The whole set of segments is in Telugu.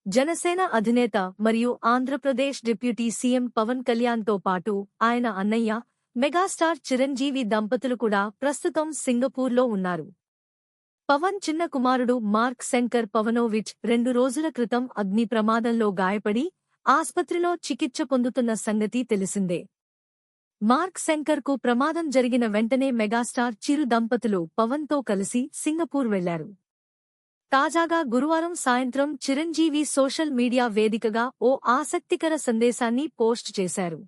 జనసేన అధినేత మరియు ఆంధ్రప్రదేశ్ డిప్యూటీ సీఎం పవన్ కళ్యాణ్తో పాటు ఆయన అన్నయ్య మెగాస్టార్ చిరంజీవి దంపతులు కూడా ప్రస్తుతం సింగపూర్లో ఉన్నారు. పవన్ చిన్న కుమారుడు మార్క్ శంకర్ పవనోవిచ్ 2 రోజుల క్రితం అగ్ని ప్రమాదంలో గాయపడి ఆస్పత్రిలో చికిత్స పొందుతున్న సంగతి తెలిసిందే. మార్క్ శంకర్కు ప్రమాదం జరిగిన వెంటనే మెగాస్టార్ చిరు దంపతులు పవన్తో కలిసి సింగపూర్ వెళ్లారు. తాజాగా గురువారం సాయంత్రం చిరంజీవి సోషల్ మీడియా వేదికగా ఓ ఆసక్తికర సందేశాన్ని పోస్ట్ చేశారు.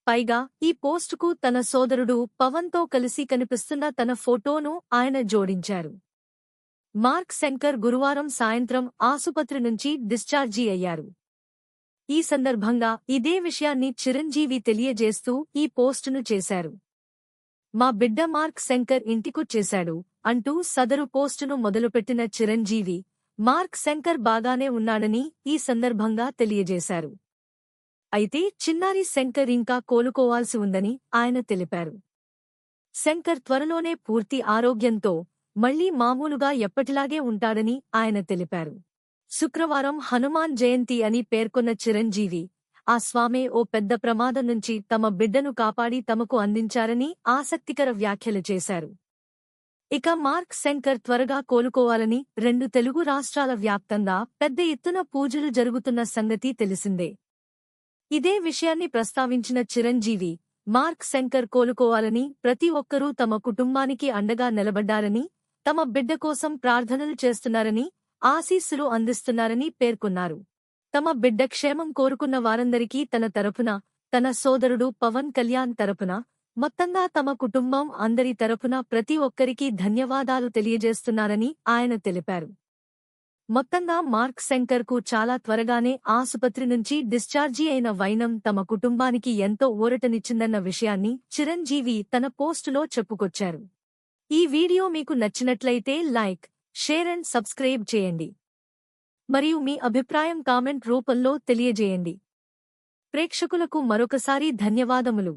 పైగా ఈ పోస్టుకు తన సోదరుడు పవన్తో కలిసి కనిపిస్తున్న తన ఫోటోను ఆయన జోడించారు. మార్క్ శంకర్ గురువారం సాయంత్రం ఆసుపత్రి నుంచి డిశ్చార్జి అయ్యారు. ఈ సందర్భంగా ఇదే విషయాన్ని చిరంజీవి తెలియజేస్తూ ఈ పోస్టును చేశారు. మా బిడ్డ మార్క్ శంకర్ ఇంటికొచ్చేశాడు అంటూ సదరు పోస్టును మొదలుపెట్టిన చిరంజీవి, మార్క్ శంకర్ బాగానే ఉన్నాడని ఈ సందర్భంగా తెలియజేశారు. అయితే చిన్నారి శంకర్ ఇంకా కోలుకోవాల్సి ఉందని ఆయన తెలిపారు. శంకర్ త్వరలోనే పూర్తి ఆరోగ్యంతో మళ్లీ మామూలుగా ఎప్పటిలాగే ఉంటాడని ఆయన తెలిపారు. శుక్రవారం హనుమాన్ జయంతి అని పేర్కొన్న చిరంజీవి, ఆ స్వామే ఓ పెద్ద ప్రమాదం నుంచి తమ బిడ్డను కాపాడి తమకు అందించారని ఆసక్తికర వ్యాఖ్యలు చేశారు. ఇక మార్క్ శంకర్ త్వరగా కోలుకోవాలని 2 తెలుగు రాష్ట్రాల వ్యాప్తంగా పెద్ద ఎత్తున పూజలు జరుగుతున్న సంగతి తెలిసిందే. ఇదే విషయాన్ని ప్రస్తావించిన చిరంజీవి, మార్క్ శంకర్ కోలుకోవాలని ప్రతి ఒక్కరూ తమ కుటుంబానికి అండగా నిలబడ్డారని, తమ బిడ్డ కోసం ప్రార్థనలు చేస్తున్నారని, ఆశీస్సులు అందిస్తున్నారని పేర్కొన్నారు. తమ బిడ్డ క్షేమం కోరుకున్న వారందరికీ తన తరపున, తన సోదరుడు పవన్ కళ్యాణ్ తరపున, మొత్తంగా తమ కుటుంబం అందరి తరపున ప్రతి ఒక్కరికీ ధన్యవాదాలు తెలియజేస్తున్నారని ఆయన తెలిపారు. మొత్తంగా మార్క్ శంకర్కు చాలా త్వరగానే ఆసుపత్రి నుంచి డిశ్చార్జి అయిన వైనం తమ కుటుంబానికి ఎంతో ఊరటనిచ్చిందన్న విషయాన్ని చిరంజీవి తన పోస్టులో చెప్పుకొచ్చారు. ఈ వీడియో మీకు నచ్చినట్లయితే లైక్, షేర్ అండ్ సబ్స్క్రైబ్ చేయండి. మరియు మీ అభిప్రాయం కామెంట్ రూపంలో తెలియజేయండి. ప్రేక్షకులకు మరొకసారి ధన్యవాదములు.